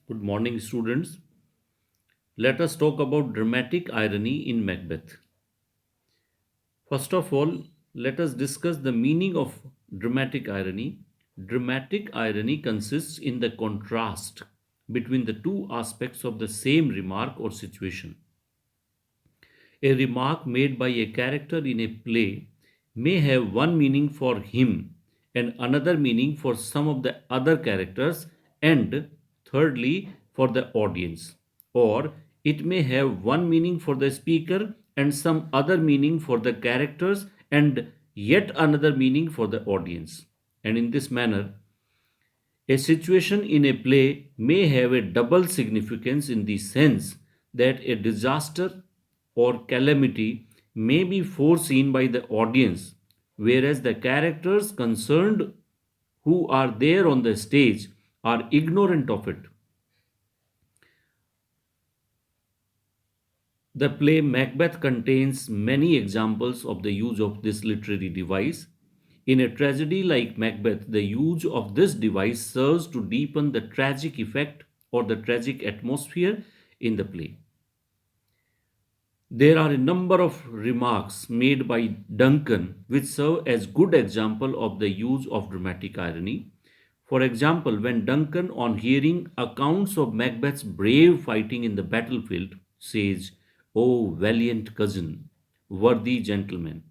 Good morning, students. Let us talk about dramatic irony in Macbeth. First of all, let us discuss the meaning of dramatic irony. Dramatic irony consists in the contrast between the two aspects of the same remark or situation. A remark made by a character in a play may have one meaning for him and another meaning for some of the other characters, and thirdly, for the audience. Or it may have one meaning for the speaker and some other meaning for the characters and yet another meaning for the audience. And in this manner, a situation in a play may have a double significance in the sense that a disaster or calamity may be foreseen by the audience, whereas the characters concerned who are there on the stage are ignorant of it. The play Macbeth contains many examples of the use of this literary device. In a tragedy like Macbeth, the use of this device serves to deepen the tragic effect or the tragic atmosphere in the play. There are a number of remarks made by Duncan which serve as good example of the use of dramatic irony. For example, when Duncan, on hearing accounts of Macbeth's brave fighting in the battlefield, says, "O valiant cousin, worthy gentleman,"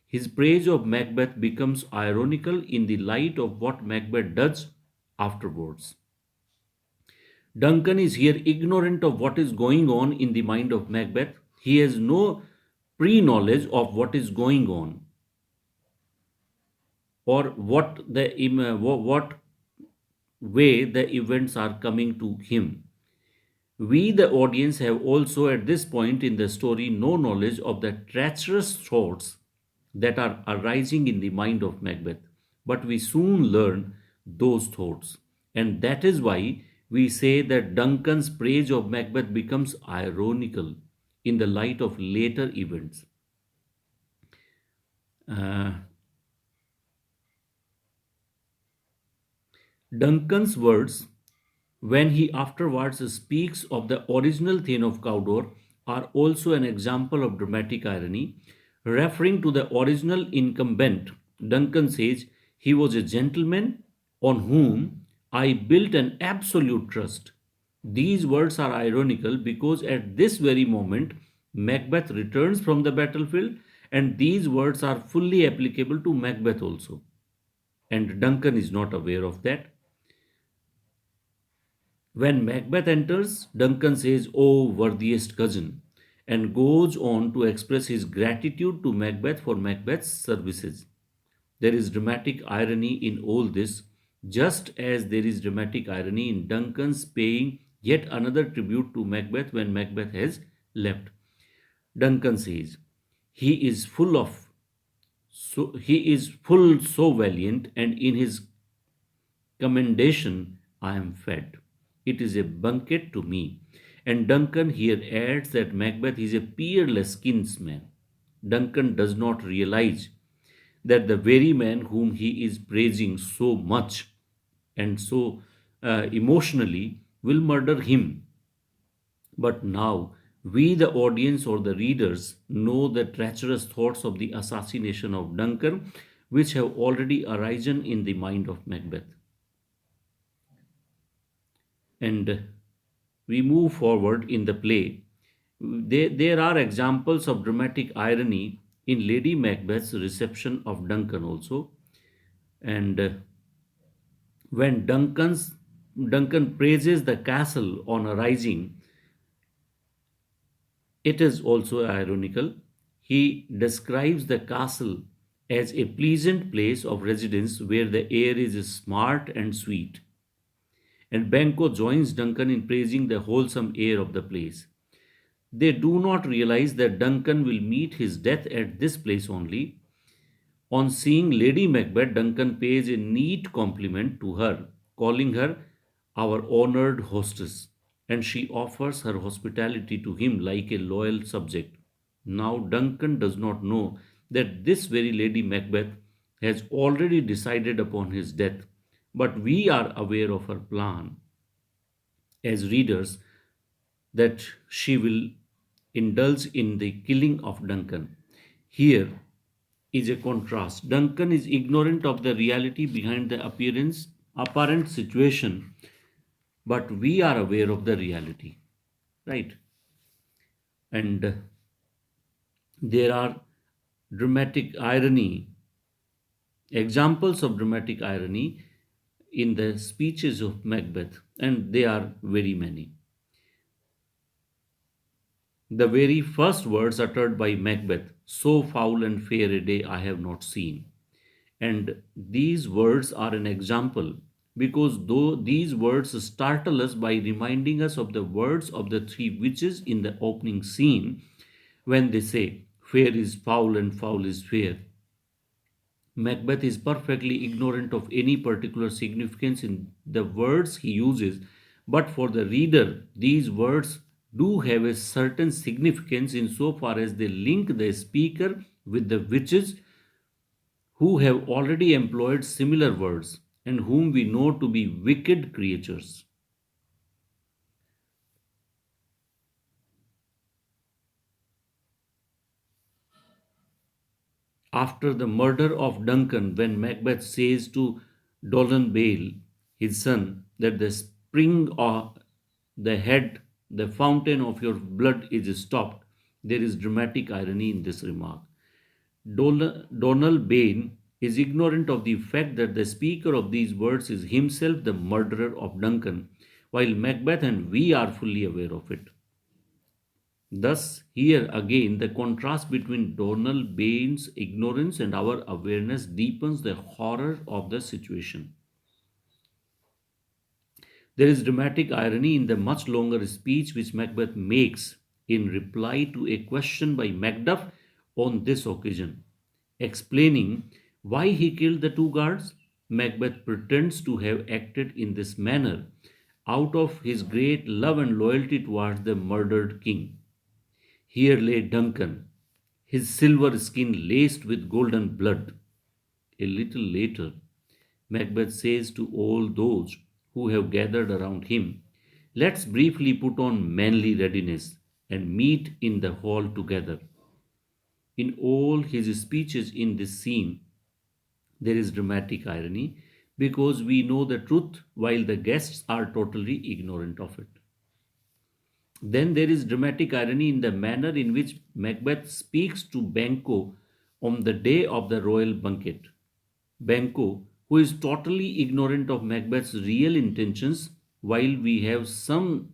his praise of Macbeth becomes ironical in the light of what Macbeth does afterwards. Duncan is here ignorant of what is going on in the mind of Macbeth. He has no pre knowledge of what is going on or what way the events are coming to him. We, the audience, have also at this point in the story no knowledge of the treacherous thoughts that are arising in the mind of Macbeth, but we soon learn those thoughts. And that is why we say that Duncan's praise of Macbeth becomes ironical in the light of later events. Uh, Duncan's words, when he afterwards speaks of the original Thane of Cawdor, are also an example of dramatic irony. Referring to the original incumbent, Duncan says, "He was a gentleman on whom I built an absolute trust." These words are ironical because at this very moment, Macbeth returns from the battlefield, and these words are fully applicable to Macbeth also. And Duncan is not aware of that. When Macbeth enters, Duncan says, "O worthiest cousin," and goes on to express his gratitude to Macbeth for Macbeth's services. There is dramatic irony in all this, just as there is dramatic irony in Duncan's paying yet another tribute to Macbeth when Macbeth has left. Duncan says, he is full so valiant, and in his commendation I am fed. It is a banquet to me. And Duncan here adds that Macbeth is a peerless kinsman. Duncan does not realize that the very man whom he is praising so much and so emotionally will murder him. But now we, the audience or the readers, know the treacherous thoughts of the assassination of Duncan, which have already arisen in the mind of Macbeth. And we move forward in the play. There are examples of dramatic irony in Lady Macbeth's reception of Duncan also. And when Duncan praises the castle on arising, it is also ironical. He describes the castle as a pleasant place of residence where the air is smart and sweet. And Banquo joins Duncan in praising the wholesome air of the place. They do not realize that Duncan will meet his death at this place only. On seeing Lady Macbeth, Duncan pays a neat compliment to her, calling her our honored hostess, and she offers her hospitality to him like a loyal subject. Now, Duncan does not know that this very Lady Macbeth has already decided upon his death, but we are aware of her plan. as readers that she will indulge in the killing of Duncan. Here is a contrast. Duncan is ignorant of the reality behind the apparent situation, but we are aware of the reality, right? And there are dramatic irony, examples of dramatic irony in the speeches of Macbeth, and they are very many. The very first words uttered by Macbeth, so foul and fair a day I have not seen. And these words are an example because though these words startle us by reminding us of the words of the three witches in the opening scene when they say, fair is foul and foul is fair. Macbeth is perfectly ignorant of any particular significance in the words he uses, but for the reader, these words do have a certain significance insofar as they link the speaker with the witches who have already employed similar words and whom we know to be wicked creatures. After the murder of Duncan, when Macbeth says to Dolan Bale, his son, that the spring of the head, the fountain of your blood is stopped, there is dramatic irony in this remark. Donald Bain is ignorant of the fact that the speaker of these words is himself the murderer of Duncan, while Macbeth and we are fully aware of it. Thus, here again, the contrast between Donald Bain's ignorance and our awareness deepens the horror of the situation. There is dramatic irony in the much longer speech which Macbeth makes in reply to a question by Macduff on this occasion. Explaining why he killed the two guards, Macbeth pretends to have acted in this manner out of his great love and loyalty towards the murdered king. Here lay Duncan, his silver skin laced with golden blood. A little later, Macbeth says to all those who have gathered around him, let's briefly put on manly readiness and meet in the hall together. In all his speeches in this scene, there is dramatic irony because we know the truth while the guests are totally ignorant of it. Then there is dramatic irony in the manner in which Macbeth speaks to Banquo on the day of the royal banquet. Banquo, who is totally ignorant of Macbeth's real intentions, while we have some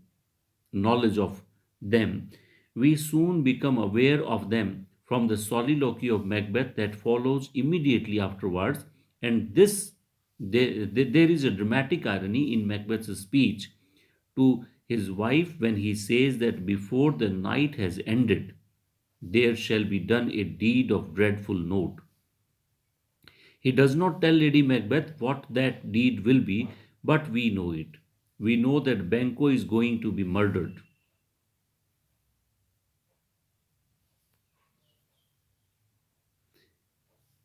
knowledge of them, we soon become aware of them from the soliloquy of Macbeth that follows immediately afterwards. And there is a dramatic irony in Macbeth's speech to his wife when he says that before the night has ended, there shall be done a deed of dreadful note. He does not tell Lady Macbeth what that deed will be, but we know it. We know that Banquo is going to be murdered.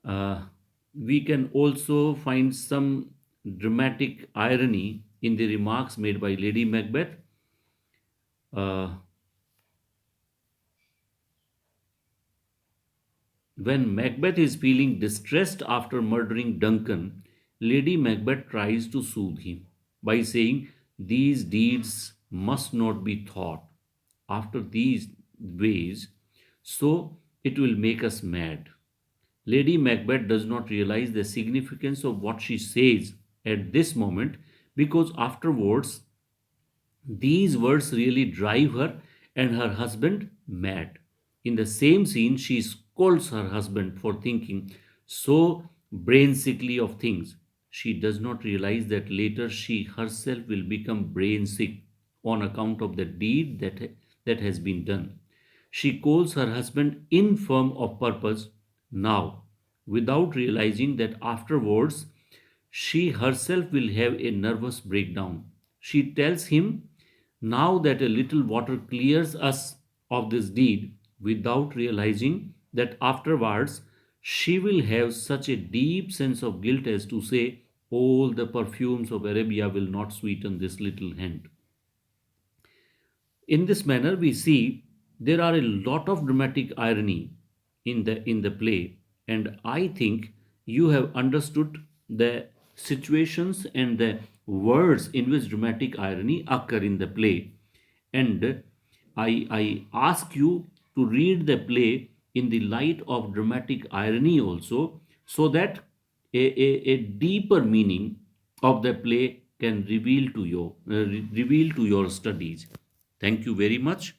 Uh, we can also find some dramatic irony in the remarks made by Lady Macbeth. Uh, when Macbeth is feeling distressed after murdering Duncan, Lady Macbeth tries to soothe him by saying, these deeds must not be thought after these ways, so it will make us mad. Lady Macbeth does not realize the significance of what she says at this moment because afterwards these words really drive her and her husband mad. In the same scene, she scolds her husband for thinking so brain sickly of things. She does not realize that later she herself will become brain sick on account of the deed that has been done. She calls her husband infirm of purpose now, without realizing that afterwards she herself will have a nervous breakdown. She tells him, now that a little water clears us of this deed, without realizing that afterwards she will have such a deep sense of guilt as to say, all the perfumes of Arabia will not sweeten this little hand. In this manner, we see there are a lot of dramatic irony in the play, and I think you have understood the situations and the words in which dramatic irony occur in the play. And I ask you to read the play in the light of dramatic irony also, so that a deeper meaning of the play can reveal to you reveal to your studies. Thank you very much.